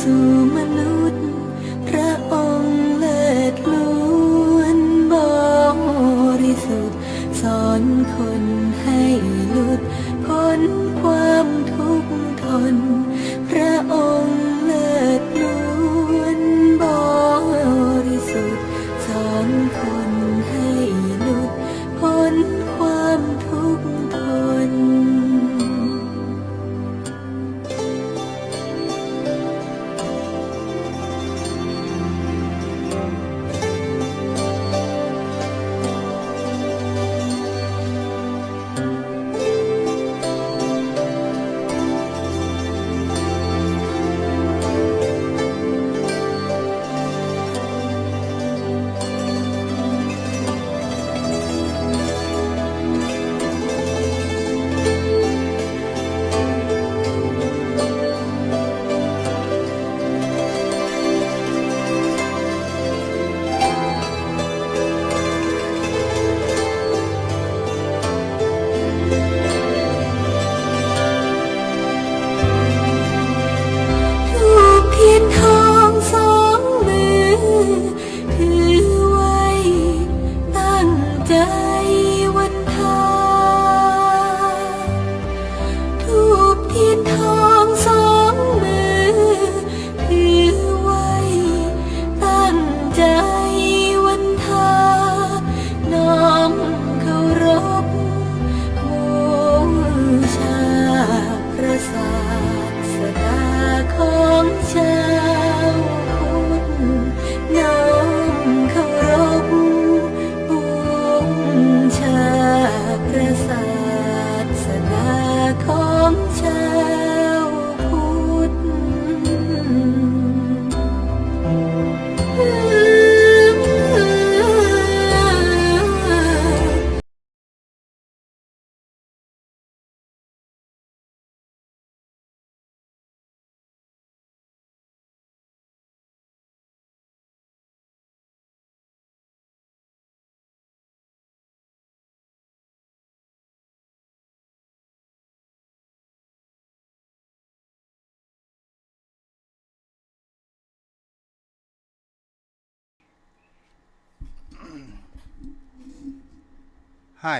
สู่มนุษย์พระองค์เลิศล้วนบริสุทธิ์สอนคนให้หลุดพ้นความทุกข์ทนพระองค์เลิศล้วนบริสุทธิ์สอนคนให้หลุดพ้นความทุกข์ทนให้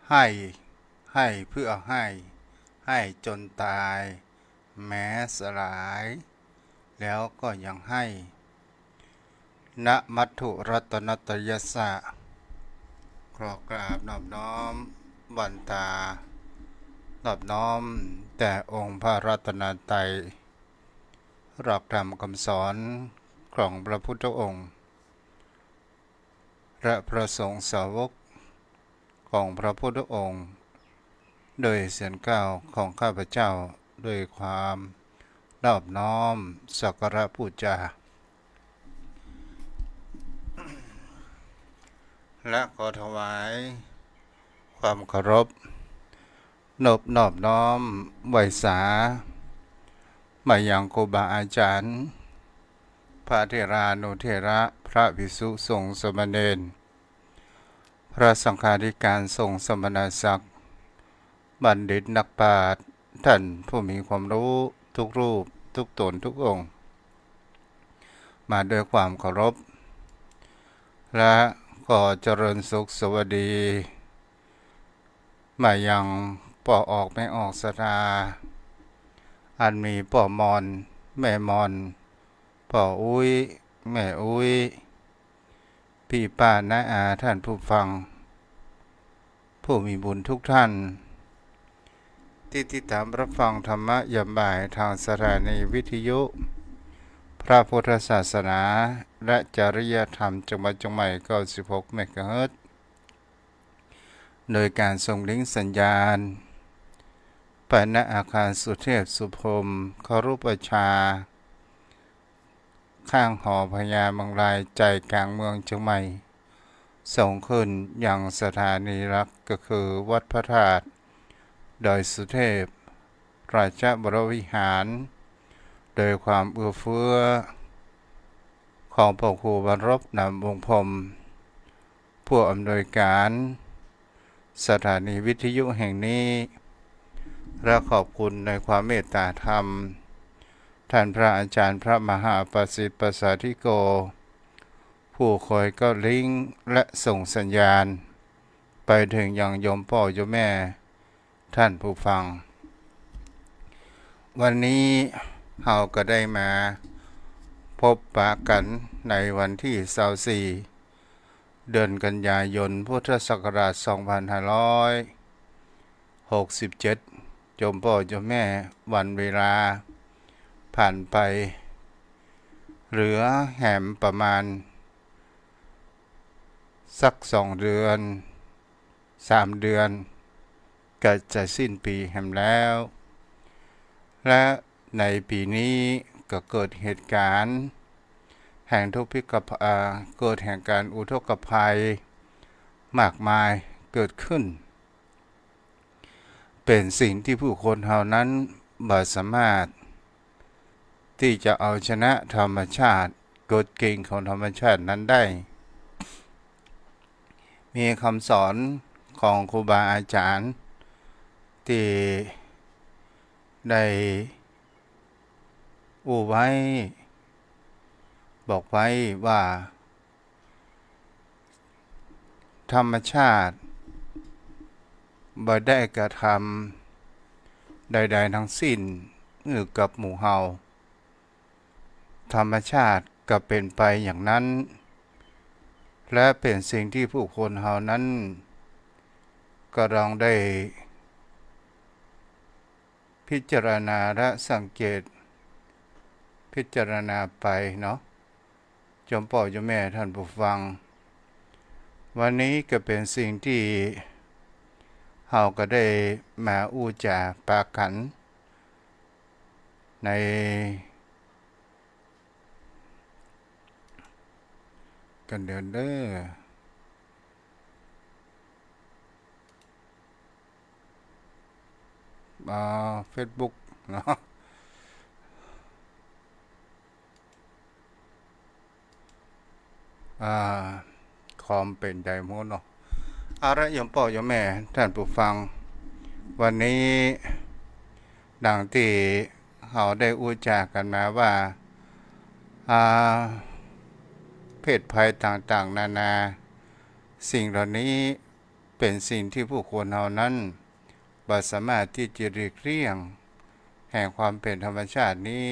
ให้เพื่อให้จนตายแม้สลายแล้วก็ยังให้ณมัตถุรัตนตยัสสะขอกราบนอบน้อมบันตานอบน้อมแต่องค์พระรัตนตรัยหลักธรรมคำสอนของพระพุทธองค์และพระสงฆ์สาวกของพระพุทธองค์โดยเสียงกล่าวของข้าพเจ้าด้วยความนอบน้อมสักการะบูชาและขอถวายความเคารพนอบน้อมไหวสามายังครูบาอาจารย์พระเถรานุเถระพระภิกษุสงฆ์สามเณรพระสังฆาธิการสงฆ์สมณศักดิ์บัณฑิตนักปราชญ์ท่านผู้มีความรู้ทุกรูปทุกตนทุกองค์มาด้วยความเคารพและขอเจริญสุขสวัสดีมายังป่อออกไม่ออกศรัทธาอันมีป่อมอนแม่มอนป่ออุ้ยแม่อุ้ยพี่ป้าน้าอาท่านผู้ฟังผู้มีบุญทุกท่านที่ติดตามรับฟังธรรมะยามบ่ายทางสถานีวิทยุพระพุทธศาสนาและจริยธรรมจังหวัดเชียงใหม่96เมกะเฮิรตซ์โดยการส่งลิงก์สัญญาณไปณอาคารสุเทพสุพรมครุประชาข้างหอพญาเมืองลายใจกลางเมืองเชียงใหม่ส่งขึ้นอย่างสถานีหลักก็คือวัดพระธาตุดอยสุเทพราชบรวิหารโดยความเอื้อเฟื้อของพระครูบรรพนำวงศ์พรหมผู้อำนวยการสถานีวิทยุแห่งนี้ และขอบคุณในความเมตตาธรรมท่านพระอาจารย์พระมหาประสิทธิ์ประสาธิโกผู้คอยก็ลิงก์และส่งสัญญาณไปถึงยังโยมพ่อโยมแม่ท่านผู้ฟังวันนี้เราก็ได้มาพบปะกันในวันที่24เดือนกันยายนพุทธศักราช2567โยมพ่อโยมแม่วันเวลาผ่านไปเหลือแหมประมาณสัก2 เดือน3 เดือนก็จะสิ้นปีแหมแล้วและในปีนี้ก็เกิดเหตุการณ์แห่งทุกพิกเกิดแห่งการอุทกภัยมากมายเกิดขึ้นเป็นสิ่งที่ผู้คนเหล่านั้นบ่สามารถที่จะเอาชนะธรรมชาติกฎเกณฑ์ของธรรมชาตินั้นได้มีคำสอนของครูบาอาจารย์ที่ได้ไว้บอกไว้ว่าธรรมชาติบ่ได้กระทำใดๆทั้งสิ้นกับหมู่เฮาธรรมชาติก็เป็นไปอย่างนั้นและเป็นสิ่งที่ผู้คนเฮานั้นก็ลองได้พิจารณาและสังเกตพิจารณาไปเนาะโยมพ่อโยมแม่ท่านผู้ฟังวันนี้ก็เป็นสิ่งที่เฮาก็ได้มาอู้จาปากันในกันเดือนFacebook เนาะคอมเป็นไดโมเนาะเอาละโยมพ่อโยมแม่ท่านผู้ฟังวันนี้ดังที่เราได้อู้จากันมาว่าเพศภัยต่างๆนานาสิ่งเหล่านี้เป็นสิ่งที่ผู้คนเหล่านั้นบ่สามารถที่จะหลีกเลี่ยงแห่งความเป็นธรรมชาตินี้